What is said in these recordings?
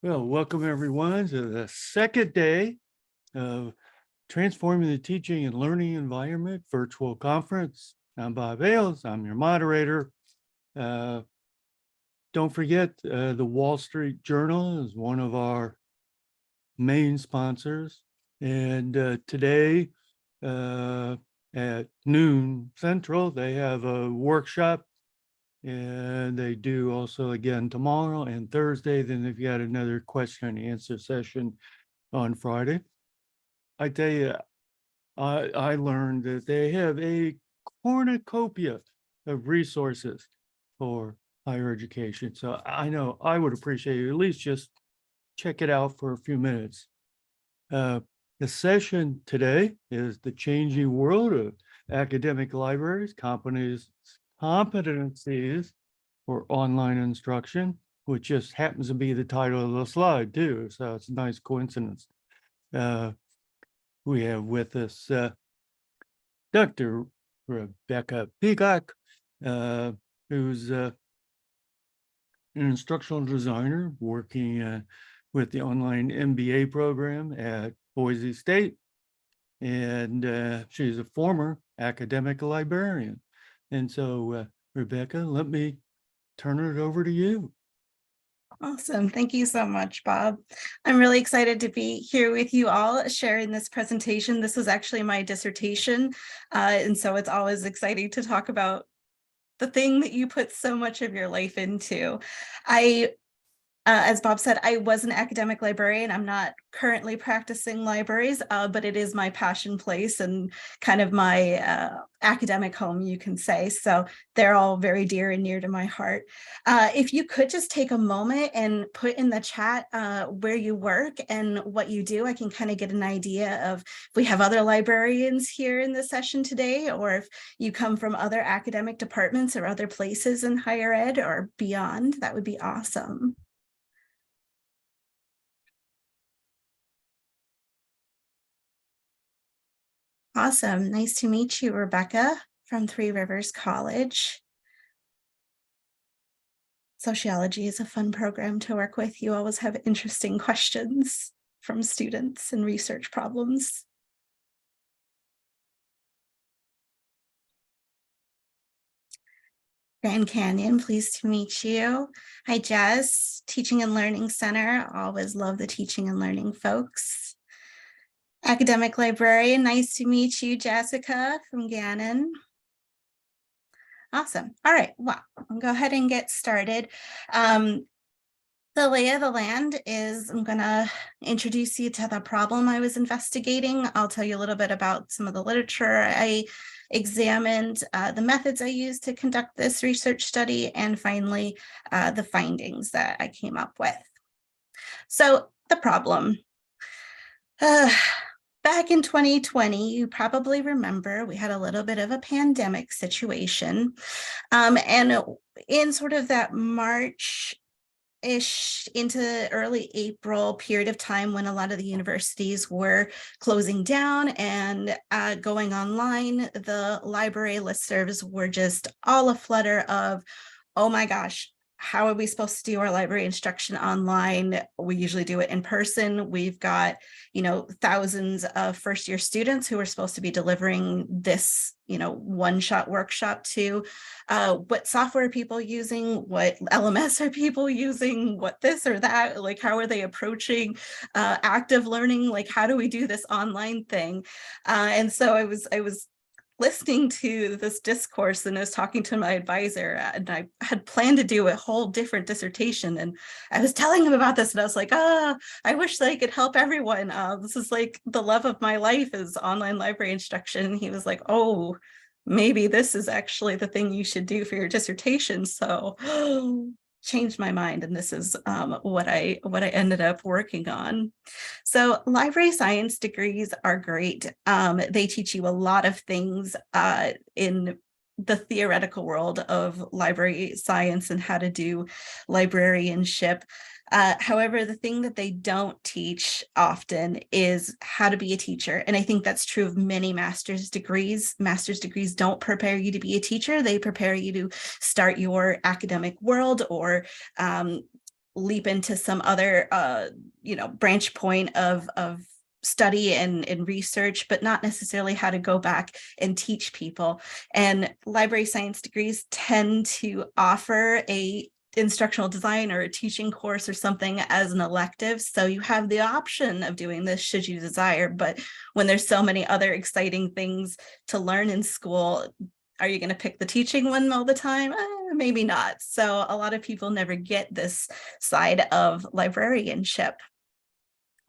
Well, welcome everyone to the second day of Transforming the Teaching and Learning Environment virtual conference. I'm Bob Ailes. I'm your moderator. Uh, don't forget, the Wall Street Journal is one of our main sponsors. And today at noon Central, they have a workshop, and they do also again tomorrow and Thursday. Then they've got another question and answer session on Friday. I tell you, I learned that they have a cornucopia of resources for higher education. So I know I would appreciate you at least just check it out for a few minutes. Uh, the session today is the changing world of academic libraries, competencies for online instruction, which just happens to be the title of the slide too. So it's a nice coincidence. We have with us Dr. Rebecca Peacock, who's an instructional designer working with the online MBA program at Boise State. And she's a former academic librarian. And so, Rebecca, let me turn it over to you. Awesome. Thank you so much, Bob. I'm really excited to be here with you all sharing this presentation. This was actually my dissertation, and so it's always exciting to talk about the thing that you put so much of your life into. As Bob said, I was an academic librarian. I'm not currently practicing libraries, but it is my passion place and kind of my academic home, you can say. So they're all very dear and near to my heart. If you could just take a moment and put in the chat where you work and what you do, I can kind of get an idea of if we have other librarians here in the session today, or if you come from other academic departments or other places in higher ed or beyond, that would be awesome. Awesome. Nice to meet you, Rebecca from Three Rivers College. Sociology is a fun program to work with. You always have interesting questions from students and research problems. Grand Canyon, pleased to meet you. Hi, Jess, Teaching and Learning Center. Always love the teaching and learning folks. Academic librarian, nice to meet you, Jessica from Gannon. Awesome. All right, well, I'll go ahead and get started. The lay of the land is I'm going to introduce you to the problem I was investigating. I'll tell you a little bit about some of the literature I examined, the methods I used to conduct this research study, and finally, the findings that I came up with. So the problem. Back in 2020, you probably remember we had a little bit of a pandemic situation. And in sort of that March ish into early April period of time when a lot of the universities were closing down and going online, the library listservs were just all a flutter of, oh my gosh, how are we supposed to do our library instruction online? We usually do it in person. We've got, thousands of first-year students who are supposed to be delivering this, one-shot workshop to. What software are people using? What LMS are people using? What this or that? Like, how are they approaching active learning? Like, how do we do this online thing? And so I was listening to this discourse and I was talking to my advisor, and I had planned to do a whole different dissertation, and I was telling him about this and I was like, I wish that I could help everyone. This is like the love of my life is online library instruction. And he was like, oh, maybe this is actually the thing you should do for your dissertation. So changed my mind, and this is what I ended up working on. So library science degrees are great. They teach you a lot of things in the theoretical world of library science and how to do librarianship. However, the thing that they don't teach often is how to be a teacher. And I think that's true of many master's degrees. Master's degrees don't prepare you to be a teacher. They prepare you to start your academic world or leap into some other, branch point of study and research, but not necessarily how to go back and teach people. And library science degrees tend to offer a instructional design or a teaching course or something as an elective. So you have the option of doing this should you desire. But when there's so many other exciting things to learn in school, are you going to pick the teaching one all the time? Maybe not. So a lot of people never get this side of librarianship.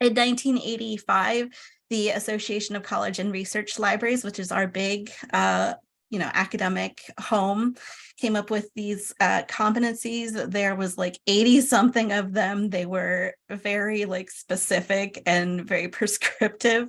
In 1985, the Association of College and Research Libraries, which is our big, academic home, came up with these competencies. There was like 80 something of them. They were very specific and very prescriptive.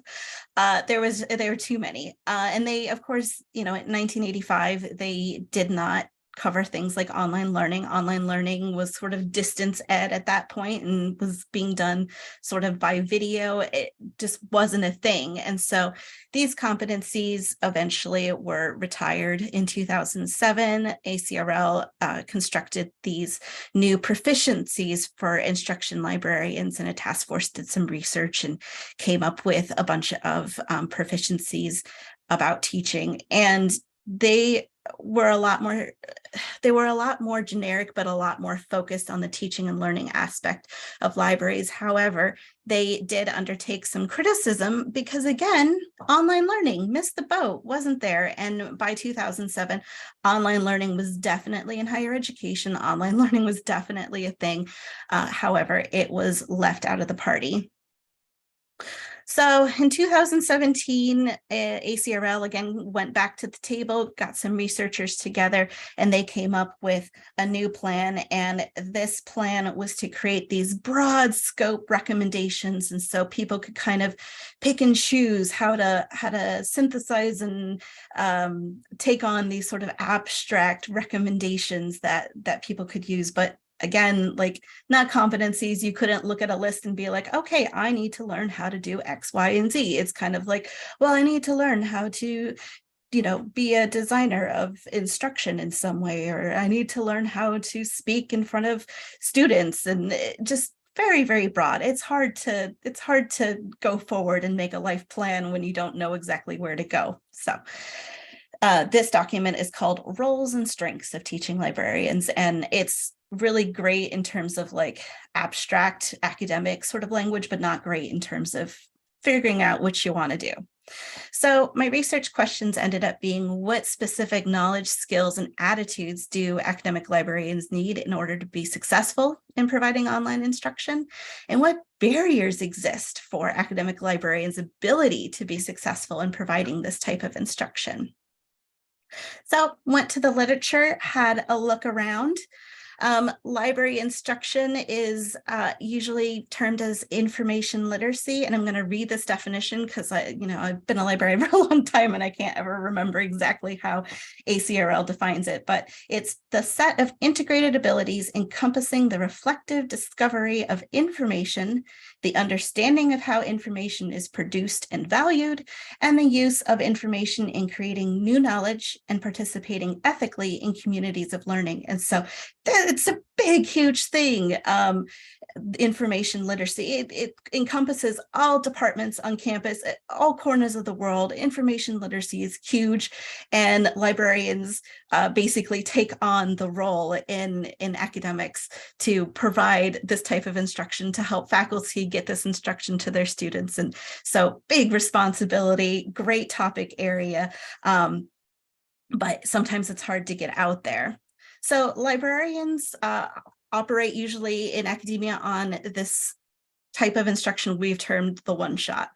There were too many. And they, of course, in 1985, they did not cover things like online learning. Online learning was sort of distance ed at that point and was being done sort of by video. It just wasn't a thing. And so these competencies eventually were retired in 2007. ACRL constructed these new proficiencies for instruction librarians, and a task force did some research and came up with a bunch of proficiencies about teaching. And they were a lot more generic, but a lot more focused on the teaching and learning aspect of libraries. However, they did undertake some criticism because, again, online learning missed the boat, wasn't there? And by 2007, online learning was definitely in higher education. Online learning was definitely a thing. However, it was left out of the party. So in 2017, ACRL again went back to the table, got some researchers together, and they came up with a new plan. And this plan was to create these broad scope recommendations. And so people could kind of pick and choose how to synthesize and take on these sort of abstract recommendations that people could use. But again, not competencies. You couldn't look at a list and be like, okay, I need to learn how to do X, Y, and Z. It's kind of like, well, I need to learn how to, be a designer of instruction in some way, or I need to learn how to speak in front of students, and just very, very broad. It's hard to go forward and make a life plan when you don't know exactly where to go. So this document is called Roles and Strengths of Teaching Librarians, and it's really great in terms of abstract academic sort of language, but not great in terms of figuring out what you want to do. So my research questions ended up being, what specific knowledge, skills, and attitudes do academic librarians need in order to be successful in providing online instruction? And what barriers exist for academic librarians' ability to be successful in providing this type of instruction? So went to the literature, had a look around. Library instruction is usually termed as information literacy, and I'm going to read this definition because I've been a librarian for a long time and I can't ever remember exactly how ACRL defines it, but it's the set of integrated abilities encompassing the reflective discovery of information, the understanding of how information is produced and valued, and the use of information in creating new knowledge and participating ethically in communities of learning. And so it's a big, huge thing. Information literacy, it encompasses all departments on campus, all corners of the world. Information literacy is huge, and librarians basically take on the role in academics to provide this type of instruction, to help faculty get this instruction to their students. And so big responsibility, great topic area, but sometimes it's hard to get out there. So librarians operate usually in academia on this type of instruction we've termed the one shot.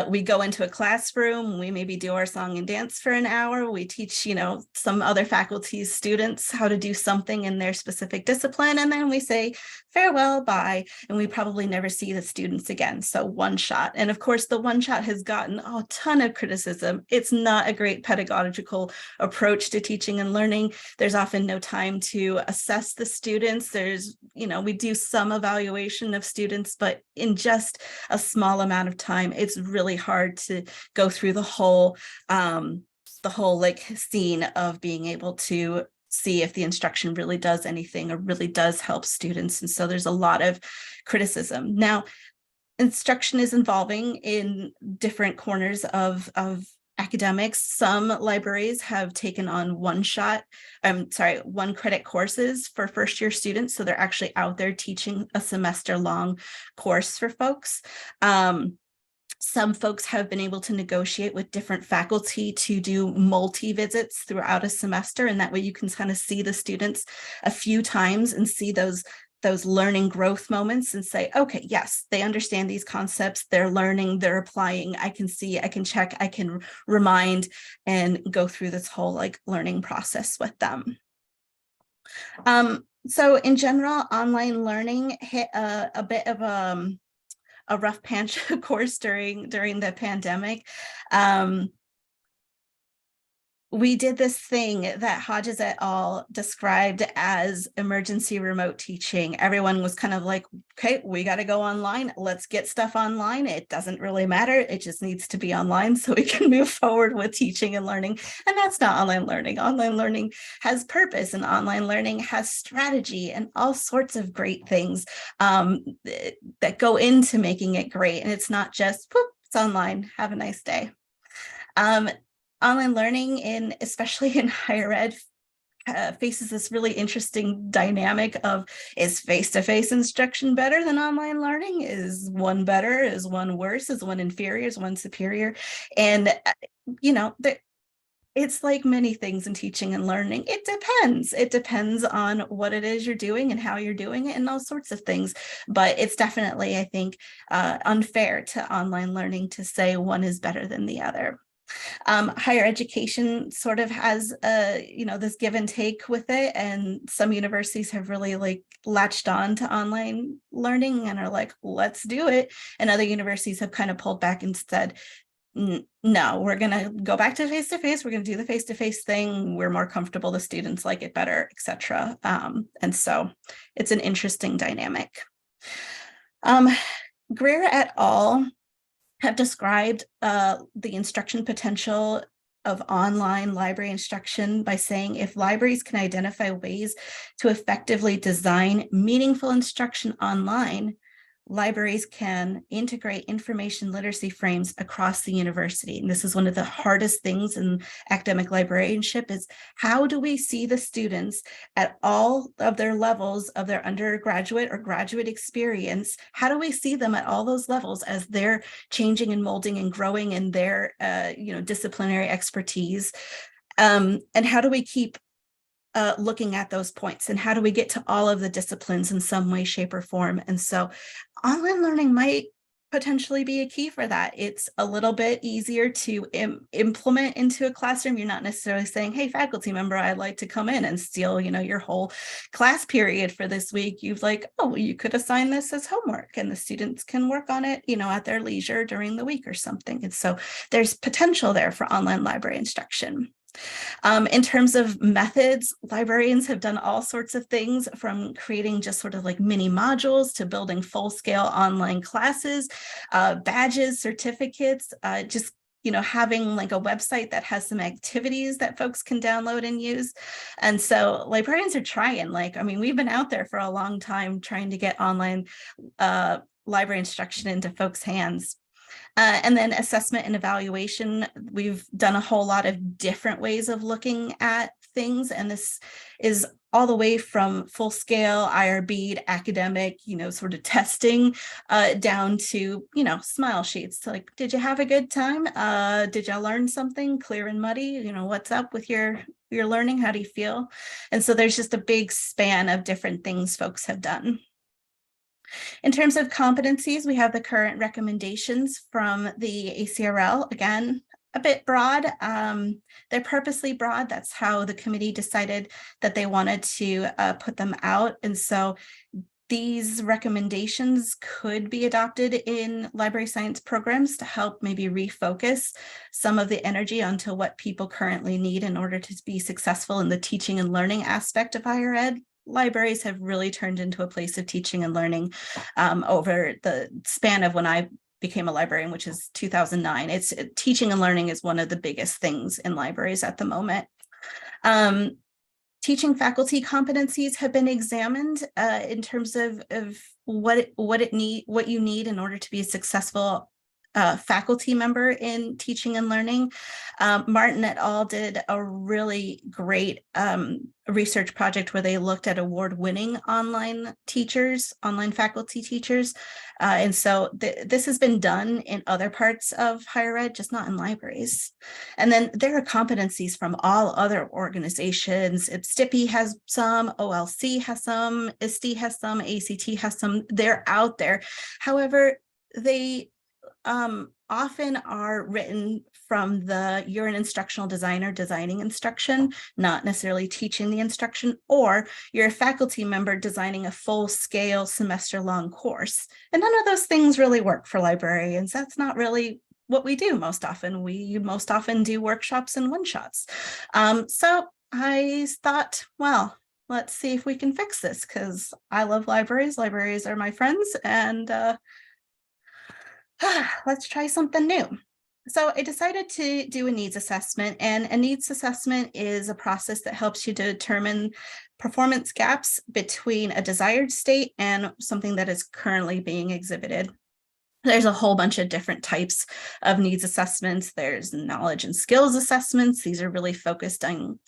We go into a classroom, we maybe do our song and dance for an hour. We teach, some other faculty's students how to do something in their specific discipline. And then we say farewell, bye. And we probably never see the students again. So one shot. And of course, the one shot has gotten a ton of criticism. It's not a great pedagogical approach to teaching and learning. There's often no time to assess the students. There's, we do some evaluation of students, but in just a small amount of time, it's really hard to go through the whole scene of being able to see if the instruction really does anything or really does help students. And so there's a lot of criticism. Now, instruction is evolving in different corners of academics. Some libraries have taken on one credit courses for first year students. So they're actually out there teaching a semester long course for folks. Some folks have been able to negotiate with different faculty to do multi-visits throughout a semester. And that way you can kind of see the students a few times and see those learning growth moments and say, okay, yes, they understand these concepts, they're learning, they're applying, I can see, I can check, I can remind, and go through this whole like learning process with them. So in general, online learning hit a bit of a rough patch, of course, during the pandemic. We did this thing that Hodges et al. Described as emergency remote teaching. Everyone was kind of like, okay, we got to go online. Let's get stuff online. It doesn't really matter. It just needs to be online so we can move forward with teaching and learning. And that's not online learning. Online learning has purpose, and online learning has strategy and all sorts of great things that go into making it great. And it's not just, whoop, it's online. Have a nice day. Online learning, especially in higher ed, faces this really interesting dynamic of, is face-to-face instruction better than online learning? Is one better? Is one worse? Is one inferior? Is one superior? And, it's like many things in teaching and learning. It depends. It depends on what it is you're doing and how you're doing it and all sorts of things. But it's definitely, I think, unfair to online learning to say one is better than the other. Higher education sort of has this give and take with it, and some universities have really like latched on to online learning and are like, let's do it, and other universities have kind of pulled back and said, no, we're going to go back to face-to-face. We're going to do the face-to-face thing. We're more comfortable. The students like it better, etc. And so it's an interesting dynamic. Greer et al. Have described the instruction potential of online library instruction by saying, if libraries can identify ways to effectively design meaningful instruction online, libraries can integrate information literacy frames across the university. And this is one of the hardest things in academic librarianship, is how do we see the students at all of their levels of their undergraduate or graduate experience? How do we see them at all those levels as they're changing and molding and growing in their disciplinary expertise? And how do we keep looking at those points, and how do we get to all of the disciplines in some way, shape, or form? And so online learning might potentially be a key for that. It's a little bit easier to implement into a classroom. You're not necessarily saying, hey, faculty member, I'd like to come in and steal, your whole class period for this week. You've like, oh, well, you could assign this as homework and the students can work on it, at their leisure during the week or something. And so there's potential there for online library instruction. In terms of methods, librarians have done all sorts of things, from creating just sort of like mini modules to building full-scale online classes, badges, certificates, having like a website that has some activities that folks can download and use. And so librarians are trying, we've been out there for a long time trying to get online library instruction into folks' hands. And then assessment and evaluation, we've done a whole lot of different ways of looking at things. And this is all the way from full scale IRB to academic, sort of testing, down to, smile sheets. Like, did you have a good time? Did you learn something clear and muddy? What's up with your learning? How do you feel? And so there's just a big span of different things folks have done. In terms of competencies, we have the current recommendations from the ACRL. Again, a bit broad. They're purposely broad. That's how the committee decided that they wanted to put them out. And so these recommendations could be adopted in library science programs to help maybe refocus some of the energy onto what people currently need in order to be successful in the teaching and learning aspect of higher ed. Libraries have really turned into a place of teaching and learning over the span of when I became a librarian, which is 2009. Teaching and learning is one of the biggest things in libraries at the moment. Teaching faculty competencies have been examined in terms of what you need in order to be a successful faculty member in teaching and learning. Martin et al. Did a really great research project where they looked at award-winning online faculty teachers. And so this has been done in other parts of higher ed, just not in libraries. And then there are competencies from all other organizations. STIPI has some, OLC has some, ISTE has some, ACT has some. They're out there. However, they often are written from you're an instructional designer designing instruction, not necessarily teaching the instruction, or you're a faculty member designing a full-scale semester-long course. And none of those things really work for librarians. That's not really what we do most often. We most often do workshops and one-shots. So I thought, well, let's see if we can fix this, because I love libraries. Libraries are my friends, and let's try something new. So I decided to do a needs assessment, and a needs assessment is a process that helps you to determine performance gaps between a desired state and something that is currently being exhibited. There's a whole bunch of different types of needs assessments. There's knowledge and skills assessments. These are really focused on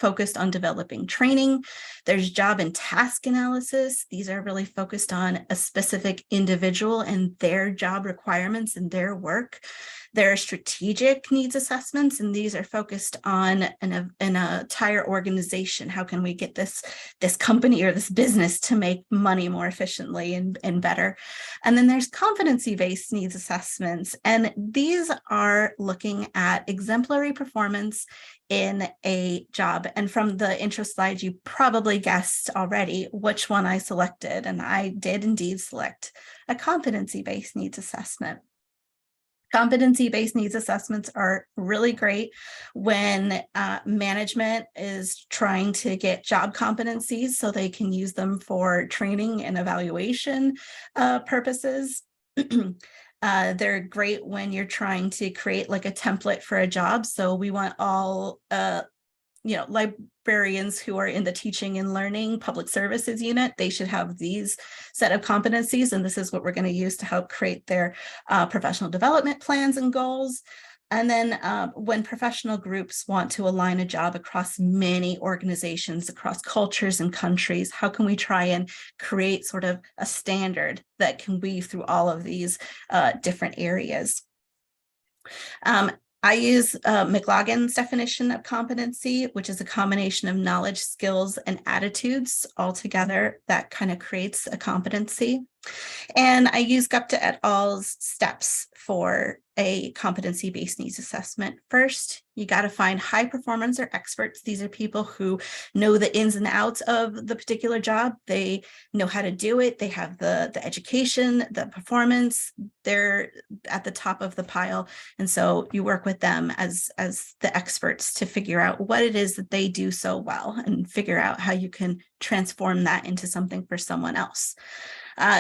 developing training. There's job and task analysis. These are really focused on a specific individual and their job requirements and their work. There are strategic needs assessments, and these are focused on an entire organization. How can we get this company or this business to make money more efficiently and better? And then there's competency-based needs assessments, and these are looking at exemplary performance in a job. And from the intro slide, you probably guessed already which one I selected, and I did indeed select a competency-based needs assessment. Competency-based needs assessments are really great when management is trying to get job competencies so they can use them for training and evaluation purposes. They're great when you're trying to create like a template for a job. So we want all librarians who are in the teaching and learning public services unit, they should have these set of competencies, and this is what we're going to use to help create their professional development plans and goals. And then when professional groups want to align a job across many organizations, across cultures and countries, how can we try and create sort of a standard that can weave through all of these different areas? I use McLagan's definition of competency, which is a combination of knowledge, skills, and attitudes all together that kind of creates a competency. And I use Gupta et al.'s steps for a competency-based needs assessment. First, you got to find high performers or experts. These are people who know the ins and outs of the particular job. They know how to do it. They have the education, the performance. They're at the top of the pile. And so you work with them as the experts to figure out what it is that they do so well and figure out how you can transform that into something for someone else.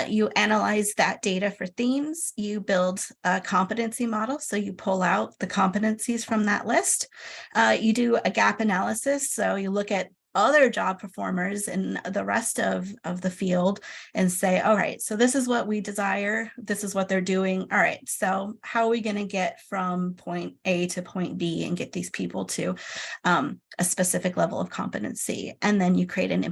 You analyze that data for themes. You build a competency model. So you pull out the competencies from that list. You do a gap analysis. So you look at other job performers in the rest of the field and say, all right, so this is what we desire. This is what they're doing. All right, so how are we going to get from point A to point B and get these people to a specific level of competency? And then you create an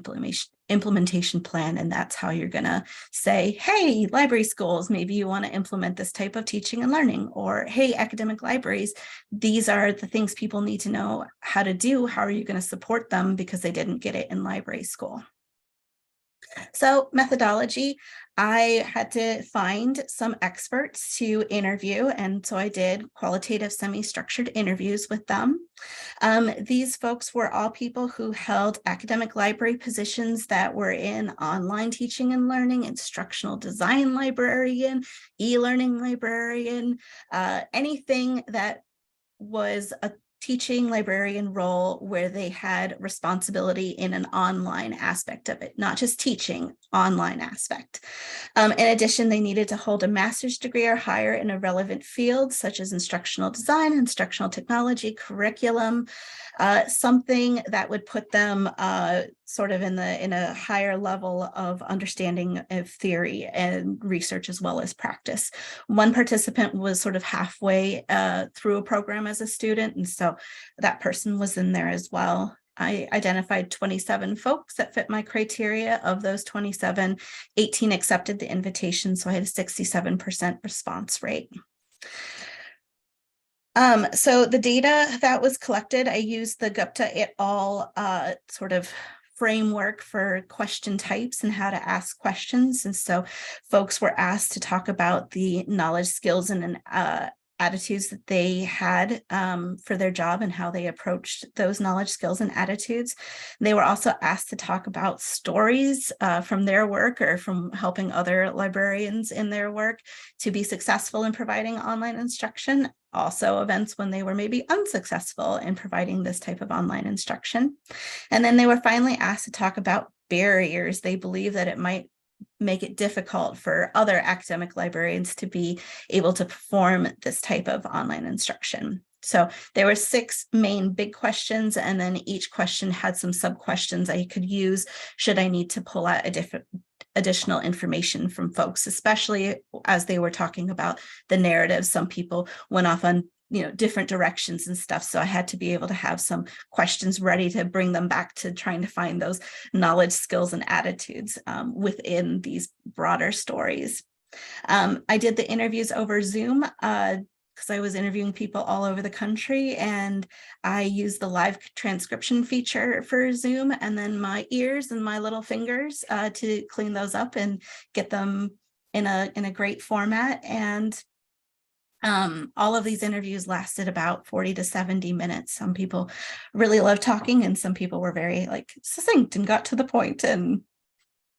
implementation plan, and that's how you're going to say, hey, library schools, maybe you want to implement this type of teaching and learning, or hey, academic libraries, these are the things people need to know how to do. How are you going to support them because they didn't get it in library school? So methodology, I had to find some experts to interview, and so I did qualitative semi-structured interviews with them. These folks were all people who held academic library positions that were in online teaching and learning, instructional design librarian, e-learning librarian, anything that was a teaching librarian role where they had responsibility in an online aspect of it, not just teaching, online aspect. In addition, they needed to hold a master's degree or higher in a relevant field, such as instructional design, instructional technology, curriculum, something that would put them sort of in a higher level of understanding of theory and research as well as practice. One participant was sort of halfway through a program as a student, and so that person was in there as well. I identified 27 folks that fit my criteria. Of those 27, 18 accepted the invitation, so I had a 67% response rate. So the data that was collected, I used the Gupta et al. Sort of framework for question types and how to ask questions. And so folks were asked to talk about the knowledge, skills, and attitudes that they had for their job and how they approached those knowledge, skills, and attitudes. They were also asked to talk about stories from their work or from helping other librarians in their work to be successful in providing online instruction. Also events when they were maybe unsuccessful in providing this type of online instruction. And then they were finally asked to talk about barriers. They believe that it might make it difficult for other academic librarians to be able to perform this type of online instruction. So there were 6 main big questions, and then each question had some sub-questions I could use should I need to pull out additional information from folks, especially as they were talking about the narrative. Some people went off on different directions and stuff. So I had to be able to have some questions ready to bring them back to trying to find those knowledge, skills, and attitudes within these broader stories. I did the interviews over Zoom because I was interviewing people all over the country, and I used the live transcription feature for Zoom, and then my ears and my little fingers to clean those up and get them in a great format. And all of these interviews lasted about 40 to 70 minutes. Some people really loved talking, and some people were very succinct and got to the point, and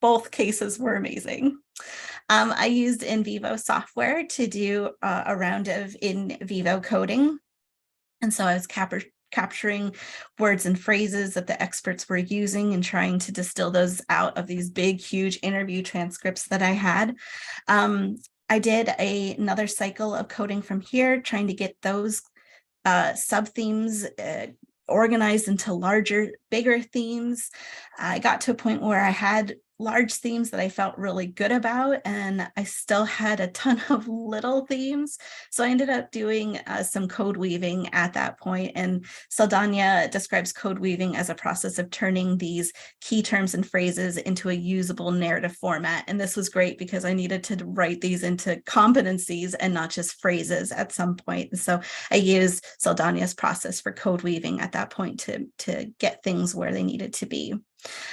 both cases were amazing. I used NVivo software to do a round of NVivo coding. And so I was capturing words and phrases that the experts were using and trying to distill those out of these big, huge interview transcripts that I had. I did another cycle of coding from here, trying to get those sub-themes organized into larger, bigger themes. I got to a point where I had large themes that I felt really good about, and I still had a ton of little themes. So I ended up doing some code weaving at that point. And Saldana describes code weaving as a process of turning these key terms and phrases into a usable narrative format. And this was great because I needed to write these into competencies and not just phrases at some point. And so I used Saldana's process for code weaving at that point to get things where they needed to be.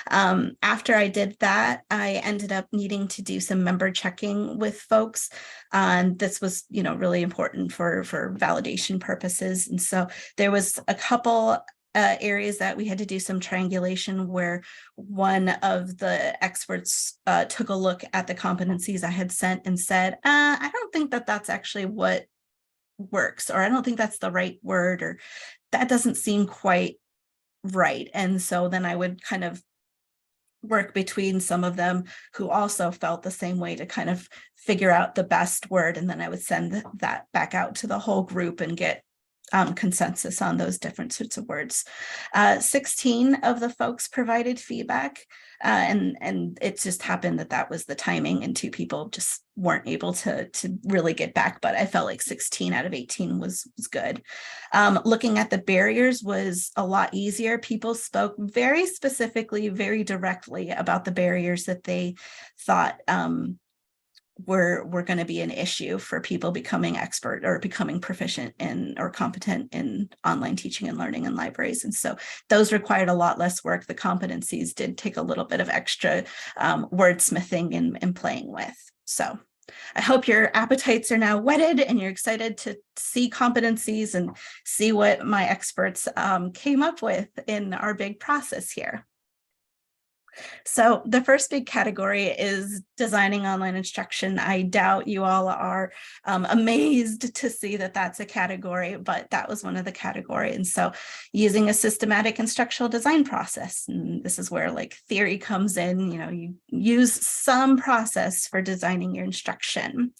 After I did that, I ended up needing to do some member checking with folks. This was, really important for validation purposes. And so there was a couple areas that we had to do some triangulation where one of the experts took a look at the competencies I had sent and said, I don't think that that's actually what works, or I don't think that's the right word, or that doesn't seem quite right. And so then I would kind of work between some of them who also felt the same way to kind of figure out the best word. And then I would send that back out to the whole group and get consensus on those different sorts of words. 16 of the folks provided feedback, and it just happened that was the timing, and 2 people just weren't able to really get back, but I felt like 16 out of 18 was good. Looking at the barriers was a lot easier. People spoke very specifically, very directly about the barriers that they thought were going to be an issue for people becoming expert or becoming proficient in or competent in online teaching and learning in libraries. And so those required a lot less work. The competencies did take a little bit of extra wordsmithing and playing with. So I hope your appetites are now whetted and you're excited to see competencies and see what my experts came up with in our big process here. So the first big category is designing online instruction. I doubt you all are amazed to see that that's a category, but that was one of the categories. And so using a systematic instructional design process, and this is where like theory comes in, you use some process for designing your instruction.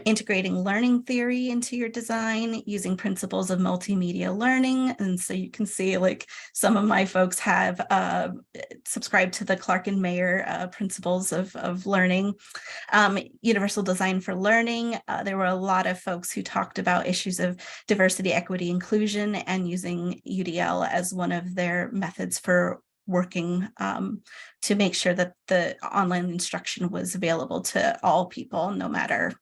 Integrating learning theory into your design, using principles of multimedia learning. And so you can see like some of my folks have subscribed to the Clark and Mayer principles of learning. Universal design for learning. There were a lot of folks who talked about issues of diversity, equity, inclusion, and using UDL as one of their methods for working to make sure that the online instruction was available to all people, no matter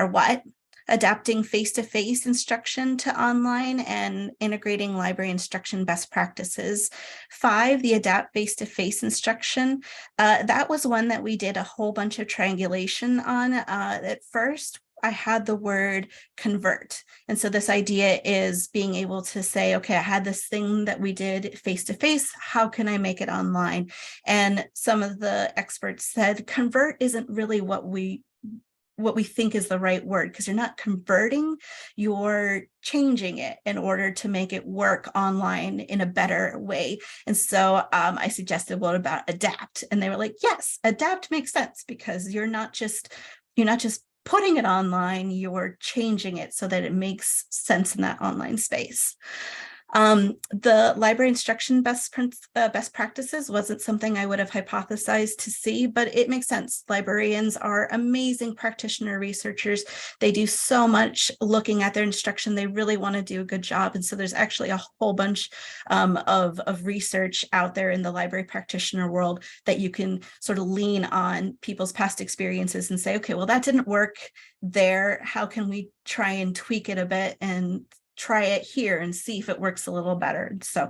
what. Adapting face-to-face instruction to online and integrating library instruction best practices. 5, the adapt face-to-face instruction. That was one that we did a whole bunch of triangulation on. At first, I had the word convert. And so this idea is being able to say, okay, I had this thing that we did face-to-face, how can I make it online? And some of the experts said convert isn't really what we think is the right word, because you're not converting, you're changing it in order to make it work online in a better way. And so I suggested, what about adapt? And they were like, yes, adapt makes sense, because you're not just putting it online, you're changing it so that it makes sense in that online space. The library instruction best practices wasn't something I would have hypothesized to see, but it makes sense. Librarians are amazing practitioner researchers. They do so much looking at their instruction. They really want to do a good job. And so there's actually a whole bunch of research out there in the library practitioner world that you can sort of lean on people's past experiences and say, okay, well, that didn't work there. How can we try and tweak it a bit and try it here and see if it works a little better. So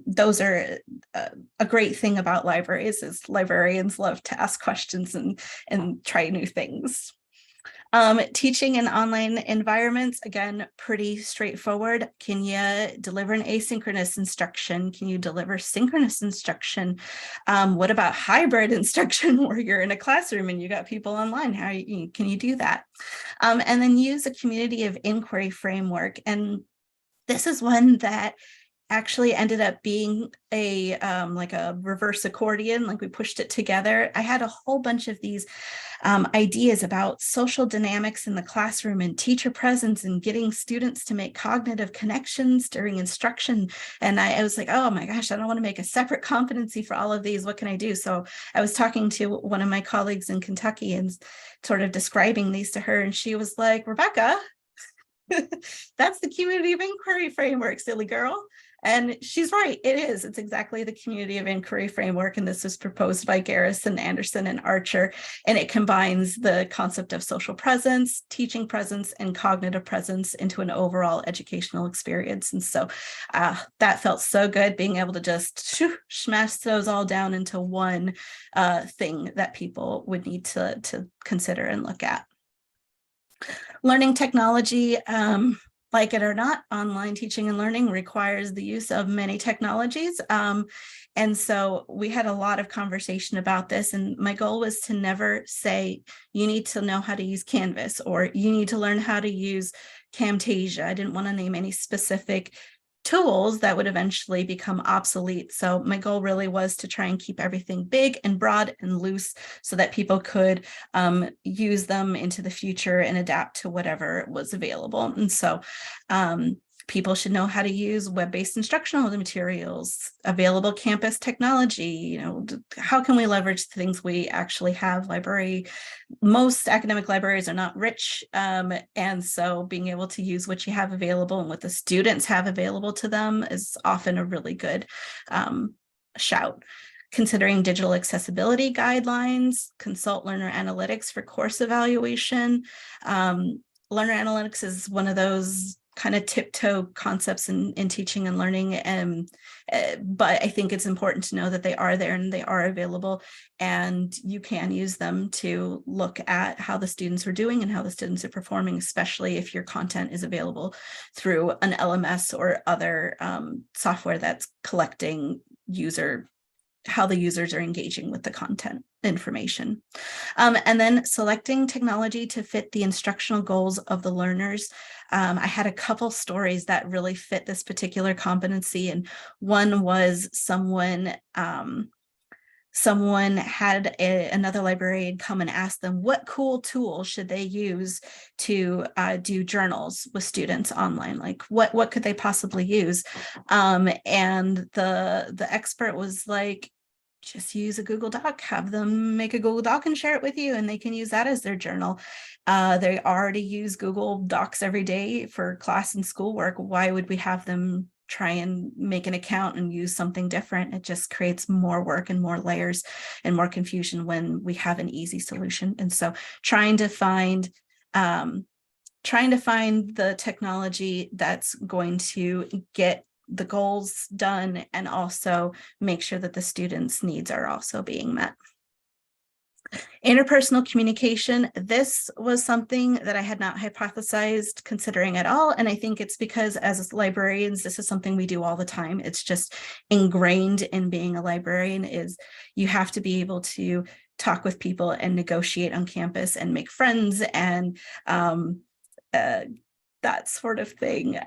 those are a great thing about libraries, is librarians love to ask questions and try new things. Teaching in online environments, again, pretty straightforward. Can you deliver an asynchronous instruction? Can you deliver synchronous instruction? What about hybrid instruction where you're in a classroom and you got people online? How can you do that? And then use a community of inquiry framework. And this is one that actually ended up being a like a reverse accordion, like we pushed it together. I had a whole bunch of these ideas about social dynamics in the classroom and teacher presence and getting students to make cognitive connections during instruction. And I was like, oh my gosh, I don't want to make a separate competency for all of these. What can I do? So I was talking to one of my colleagues in Kentucky and sort of describing these to her. And she was like, Rebecca, that's the community of inquiry framework, silly girl. And she's right, it is. It's exactly the community of inquiry framework. And this was proposed by Garrison, Anderson, and Archer. And it combines the concept of social presence, teaching presence, and cognitive presence into an overall educational experience. And so that felt so good, being able to just smash those all down into one thing that people would need to consider and look at. Learning technology, like it or not, online teaching and learning requires the use of many technologies. And so we had a lot of conversation about this. And my goal was to never say, you need to know how to use Canvas or you need to learn how to use Camtasia. I didn't want to name any specific tools that would eventually become obsolete. So my goal really was to try and keep everything big and broad and loose so that people could use them into the future and adapt to whatever was available. And so people should know how to use web-based instructional materials, available campus technology. How can we leverage the things we actually have? Most academic libraries are not rich. And so being able to use what you have available and what the students have available to them is often a really good shout. Considering digital accessibility guidelines, consult learner analytics for course evaluation. Learner analytics is one of those kind of tiptoe concepts in teaching and learning. But I think it's important to know that they are there and they are available, and you can use them to look at how the students are doing and how the students are performing, especially if your content is available through an LMS or other software that's collecting how the users are engaging with the content information. And then selecting technology to fit the instructional goals of the learners. I had a couple stories that really fit this particular competency. And one was someone had another librarian come and ask them what cool tool should they use to do journals with students online, like what could they possibly use, and the expert was like, just use a Google Doc, have them make a Google Doc and share it with you, and they can use that as their journal. They already use Google Docs every day for class and schoolwork. Why would we have them try and make an account and use something different? It just creates more work and more layers and more confusion when we have an easy solution. And so trying to find the technology that's going to get the goals done and also make sure that the students' needs are also being met. Interpersonal communication. This was something that I had not hypothesized considering at all. And I think it's because as librarians, this is something we do all the time. It's just ingrained in being a librarian, is you have to be able to talk with people and negotiate on campus and make friends and that sort of thing.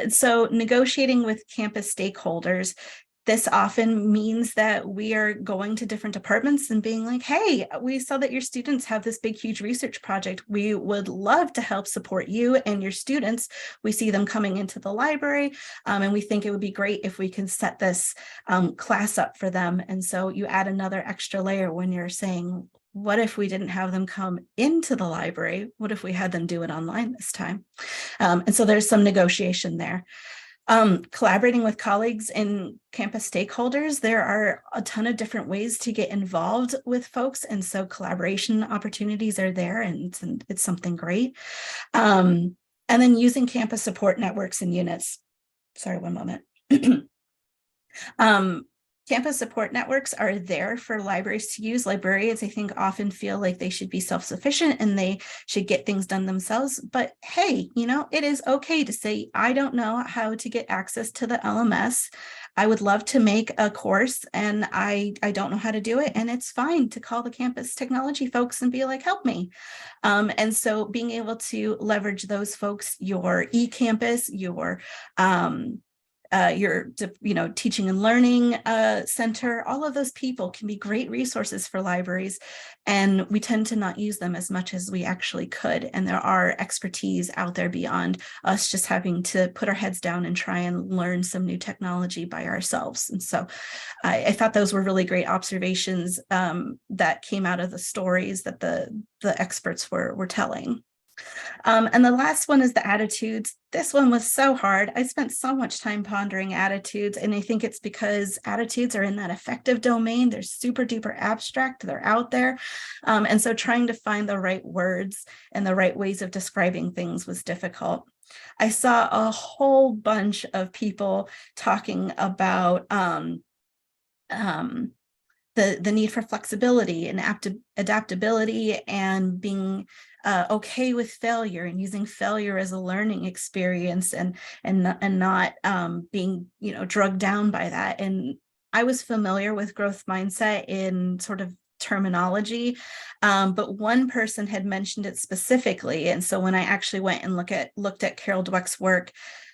So negotiating with campus stakeholders, this often means that we are going to different departments and being like, hey, we saw that your students have this big, huge research project. We would love to help support you and your students. We see them coming into the library, and we think it would be great if we can set this class up for them. And so you add another extra layer when you're saying, what if we didn't have them come into the library? What if we had them do it online this time? And so there's some negotiation there. Collaborating with colleagues and campus stakeholders, there are a ton of different ways to get involved with folks. And so collaboration opportunities are there, and it's something great. And then using campus support networks and units. Sorry, one moment. Campus support networks are there for libraries to use. Librarians, I think, often feel like they should be self-sufficient and they should get things done themselves. But hey, it is okay to say, I don't know how to get access to the LMS. I would love to make a course and I don't know how to do it. And it's fine to call the campus technology folks and be like, help me. And so being able to leverage those folks, your eCampus, your teaching and learning center, all of those people can be great resources for libraries, and we tend to not use them as much as we actually could. And there are expertise out there beyond us just having to put our heads down and try and learn some new technology by ourselves. And so I thought those were really great observations that came out of the stories that the experts were telling. And the last one is the attitudes. This one was so hard. I spent so much time pondering attitudes, and I think it's because attitudes are in that affective domain. They're super duper abstract. They're out there. And so trying to find the right words and the right ways of describing things was difficult. I saw a whole bunch of people talking about the need for flexibility and adaptability and being okay with failure and using failure as a learning experience and not being drugged down by that. And I was familiar with growth mindset in sort of terminology, but one person had mentioned it specifically. And so when I actually went and looked at Carol Dweck's work,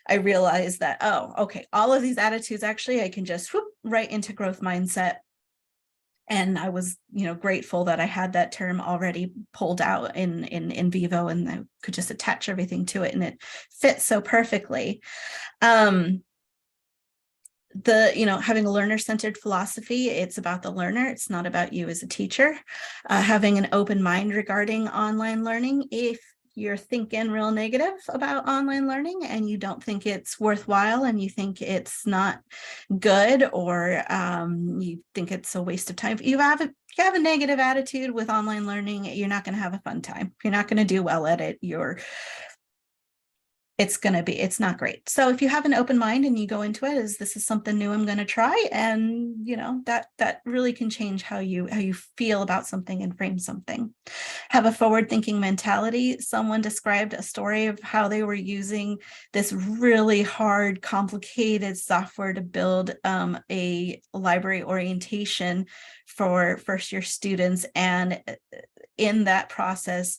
I realized that, oh, okay, all of these attitudes actually I can just whoop right into growth mindset. And I was, grateful that I had that term already pulled out in Vivo, and I could just attach everything to it, and it fits so perfectly. Having a learner-centered philosophy, it's about the learner. It's not about you as a teacher. Having an open mind regarding online learning. If you're thinking real negative about online learning and you don't think it's worthwhile and you think it's not good, or you think it's a waste of time, if you have a negative attitude with online learning, you're not going to have a fun time. You're not going to do well at it. it's not great. So if you have an open mind and you go into it as this is something new I'm going to try, and that really can change how you feel about something and frame something. Have a forward thinking mentality. Someone described a story of how they were using this really hard, complicated software to build a library orientation for first year students. And in that process,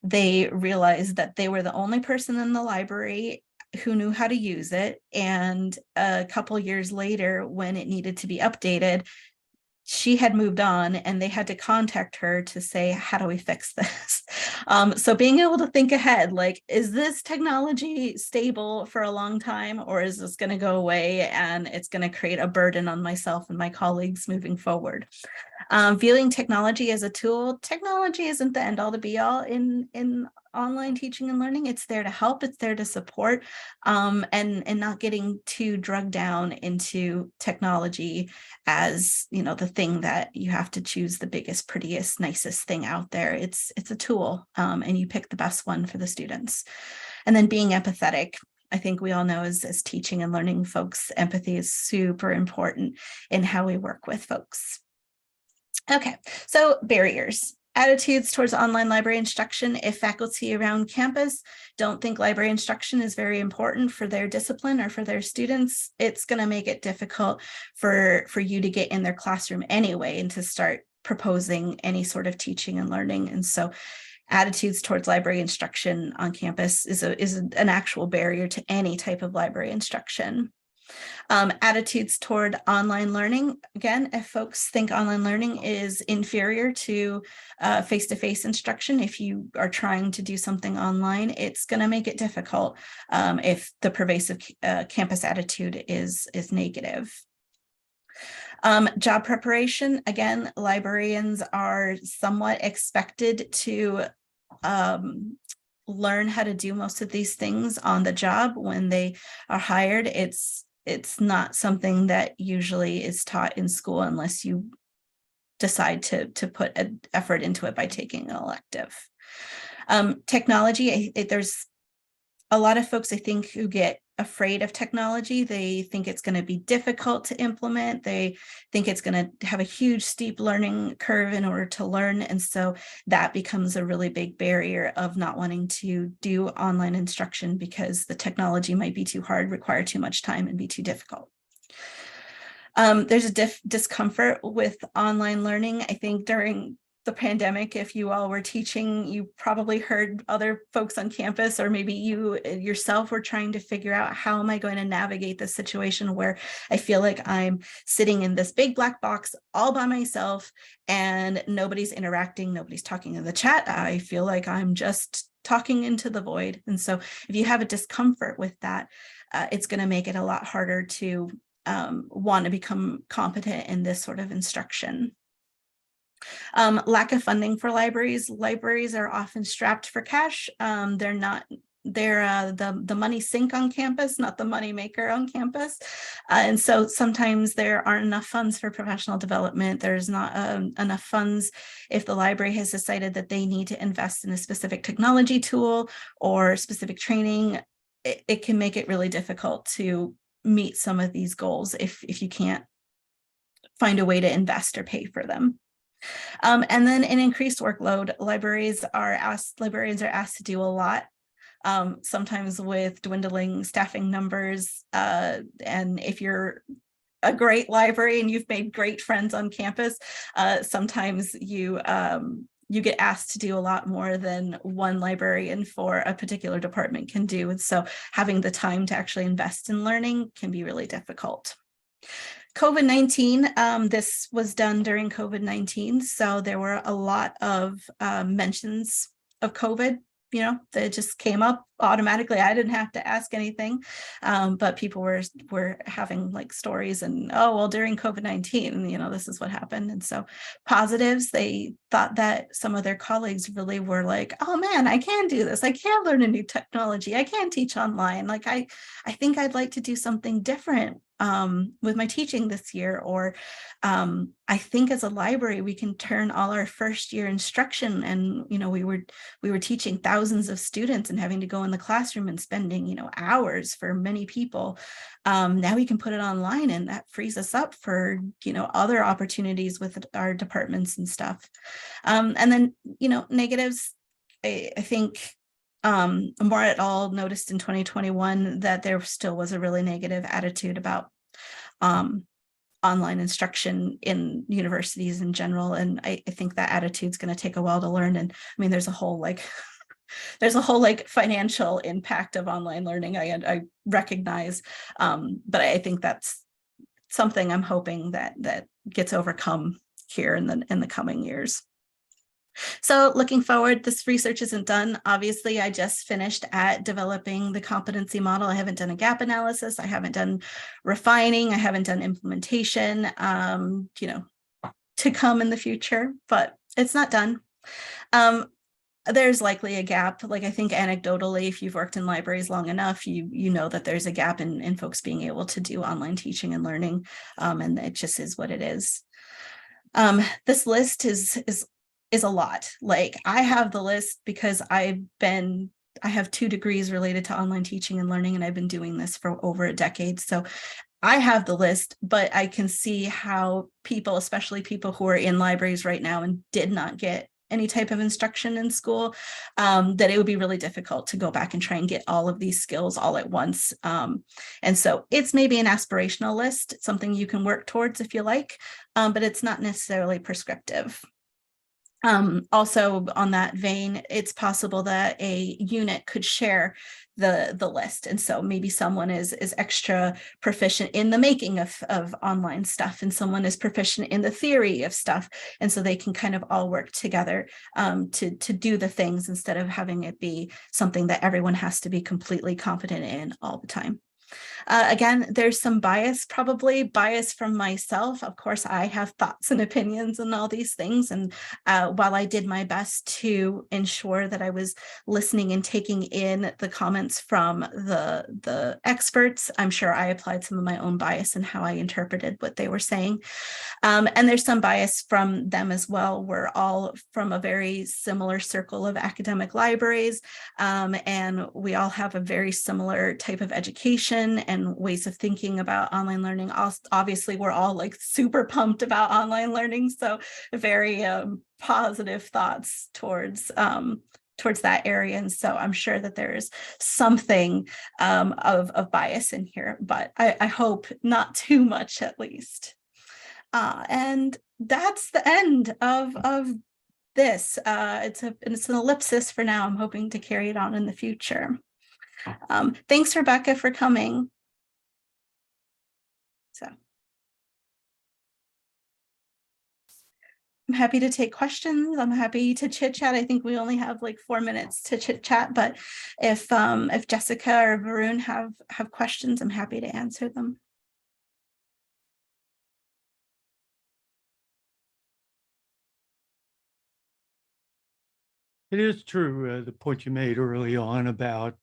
they realized that they were the only person in the library who knew how to use it. And a couple years later, when it needed to be updated, she had moved on and they had to contact her to say, how do we fix this? So being able to think ahead, like, is this technology stable for a long time, or is this going to go away and it's going to create a burden on myself and my colleagues moving forward? Viewing technology as a tool. Technology isn't the end all to be all in online teaching and learning. It's there to help, it's there to support, and not getting too drugged down into technology as, the thing that you have to choose the biggest, prettiest, nicest thing out there. It's a tool, and you pick the best one for the students. And then being empathetic. I think we all know as teaching and learning folks, empathy is super important in how we work with folks. Okay, so barriers. Attitudes towards online library instruction. If faculty around campus don't think library instruction is very important for their discipline or for their students, it's going to make it difficult for you to get in their classroom anyway and to start proposing any sort of teaching and learning. And so attitudes towards library instruction on campus is an actual barrier to any type of library instruction. Attitudes toward online learning. Again, if folks think online learning is inferior to face-to-face instruction, if you are trying to do something online, it's going to make it difficult if the pervasive campus attitude is negative. Job preparation. Again, librarians are somewhat expected to learn how to do most of these things on the job when they are hired. It's not something that usually is taught in school unless you decide to put an effort into it by taking an elective. Technology, there's a lot of folks, I think, who get afraid of technology. They think it's going to be difficult to implement. They think it's going to have a huge steep learning curve in order to learn. And so that becomes a really big barrier of not wanting to do online instruction because the technology might be too hard, require too much time, and be too difficult. There's a discomfort with online learning. I think during the pandemic, if you all were teaching, you probably heard other folks on campus, or maybe you yourself were trying to figure out, how am I going to navigate this situation where I feel like I'm sitting in this big black box all by myself and nobody's interacting, nobody's talking in the chat. I feel like I'm just talking into the void. And so if you have a discomfort with that, it's going to make it a lot harder to want to become competent in this sort of instruction. Lack of funding for libraries. Libraries are often strapped for cash. They're the money sink on campus, not the money maker on campus. And so sometimes there aren't enough funds for professional development. There's not enough funds if the library has decided that they need to invest in a specific technology tool or specific training. It can make it really difficult to meet some of these goals if you can't find a way to invest or pay for them. And then an increased workload. Librarians are asked to do a lot, sometimes with dwindling staffing numbers. And if you're a great library and you've made great friends on campus, sometimes you get asked to do a lot more than one librarian for a particular department can do. And so having the time to actually invest in learning can be really difficult. COVID-19, this was done during COVID-19, so there were a lot of mentions of COVID, that just came up automatically. I didn't have to ask anything, but people were having like stories and, oh, well, during COVID-19, this is what happened. And so positives, they thought that some of their colleagues really were like, oh man, I can do this. I can learn a new technology. I can teach online. Like, I think I'd like to do something different with my teaching this year, or I think as a library we can turn all our first year instruction, and we were teaching thousands of students and having to go in the classroom and spending, hours for many people. Now we can put it online, and that frees us up for, other opportunities with our departments and stuff. And then, negatives, I think more at all noticed in 2021 that there still was a really negative attitude about online instruction in universities in general. And I think that attitude's going to take a while to learn. And I mean, there's a whole financial impact of online learning. I recognize, but I think that's something I'm hoping that gets overcome here in the coming years. So looking forward, this research isn't done. Obviously, I just finished at developing the competency model. I haven't done a gap analysis. I haven't done refining. I haven't done implementation, to come in the future, but it's not done. There's likely a gap. Like, I think anecdotally, if you've worked in libraries long enough, you know that there's a gap in folks being able to do online teaching and learning, and it just is what it is. This list is a lot. Like, I have the list because I have 2 degrees related to online teaching and learning, and I've been doing this for over a decade. So I have the list, but I can see how people, especially people who are in libraries right now and did not get any type of instruction in school, that it would be really difficult to go back and try and get all of these skills all at once. And so it's maybe an aspirational list, something you can work towards if you like, but it's not necessarily prescriptive. Also on that vein, it's possible that a unit could share the list. And so maybe someone is extra proficient in the making of online stuff, and someone is proficient in the theory of stuff. And so they can kind of all work together to do the things, instead of having it be something that everyone has to be completely competent in all the time. Again, there's some probably bias from myself. Of course, I have thoughts and opinions and all these things. And while I did my best to ensure that I was listening and taking in the comments from the experts, I'm sure I applied some of my own bias in how I interpreted what they were saying. And there's some bias from them as well. We're all from a very similar circle of academic libraries, and we all have a very similar type of education and ways of thinking about online learning. Obviously, we're all like super pumped about online learning, so very positive thoughts towards that area. And so I'm sure that there's something of bias in here, but I hope not too much, at least. And that's the end of this. It's an ellipsis for now. I'm hoping to carry it on in the future. Thanks, Rebecca, for coming. So I'm happy to take questions. I'm happy to chit chat. I think we only have like 4 minutes to chit chat, but if Jessica or Varun have questions, I'm happy to answer them. It is true, the point you made early on about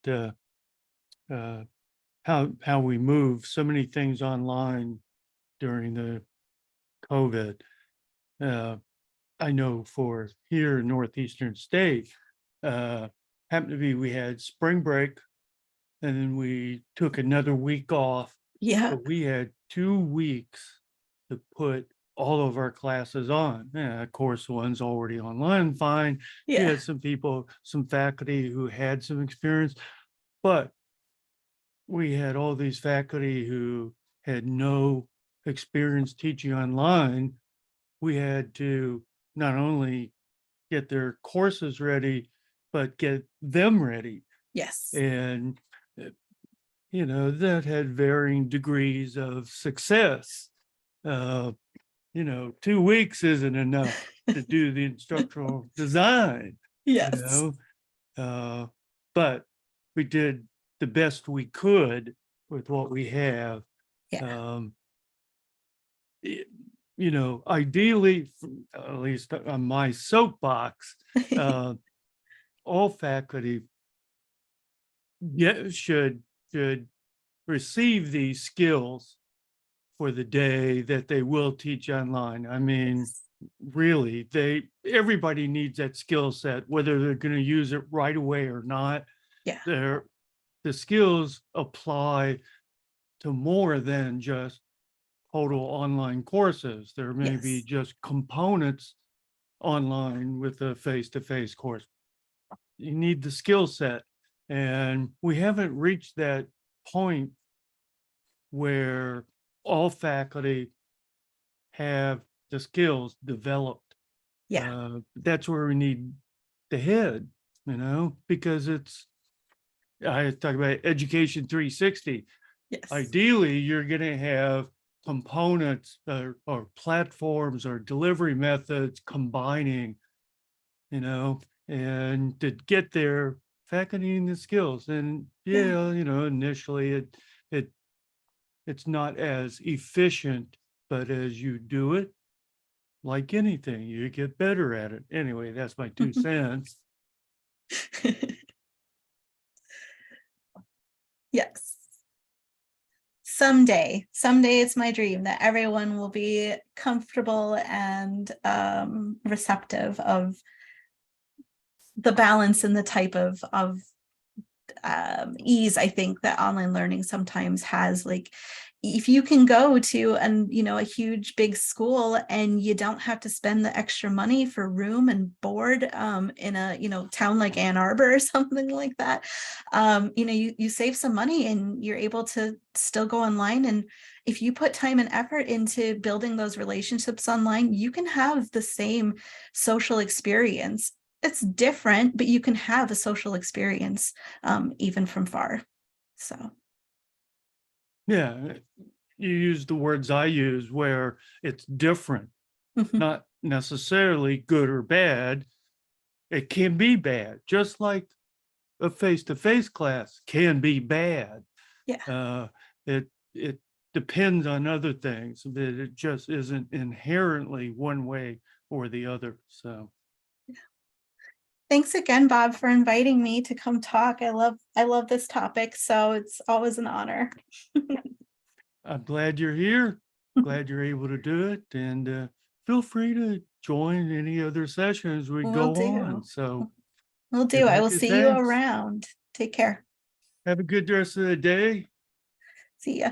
how we move so many things online during the COVID. I know for here in Northeastern State, happened to be we had spring break, and then we took another week off. Yeah. But we had 2 weeks to put all of our classes on. Yeah, of course, the ones already online, fine. We Yeah. had some people, some faculty who had some experience, but we had all these faculty who had no experience teaching online. We had to not only get their courses ready, but get them ready. Yes. And, that had varying degrees of success. 2 weeks isn't enough to do the instructional design. Yes. But we did the best we could with what we have. Yeah. Ideally, at least on my soapbox, all faculty should receive these skills for the day that they will teach online. I mean, really, everybody needs that skill set, whether they're going to use it right away or not. Yeah. The skills apply to more than just total online courses. There may be Yes. just components online with a face-to-face course. You need the skill set. And we haven't reached that point where all faculty have the skills developed. Yeah. That's where we need to head, because I talk about education 360. Yes. Ideally, you're going to have components or platforms or delivery methods combining, and to get there, faculty need the skills. And Yeah. initially it's not as efficient, but as you do it, like anything, you get better at it. Anyway, that's my 2 cents. Yes. Someday it's my dream that everyone will be comfortable and receptive of the balance and the type of ease I think that online learning sometimes has. Like, if you can go to a huge big school and you don't have to spend the extra money for room and board in a town like Ann Arbor or something like that, you save some money and you're able to still go online. And if you put time and effort into building those relationships online, you can have the same social experience. It's different, but you can have a social experience even from far. So Yeah, you use the words I use, where it's different, not necessarily good or bad. It can be bad, just like a face-to-face class can be bad. yeah. It depends on other things, but it just isn't inherently one way or the other. So Thanks again, Bob, for inviting me to come talk. I love this topic, so it's always an honor. I'm glad you're here. Glad you're able to do it, and feel free to join any other sessions we Will go on. do. So Will good do. I luck will and see you thanks. around. Take care. Have a good rest of the day. See ya.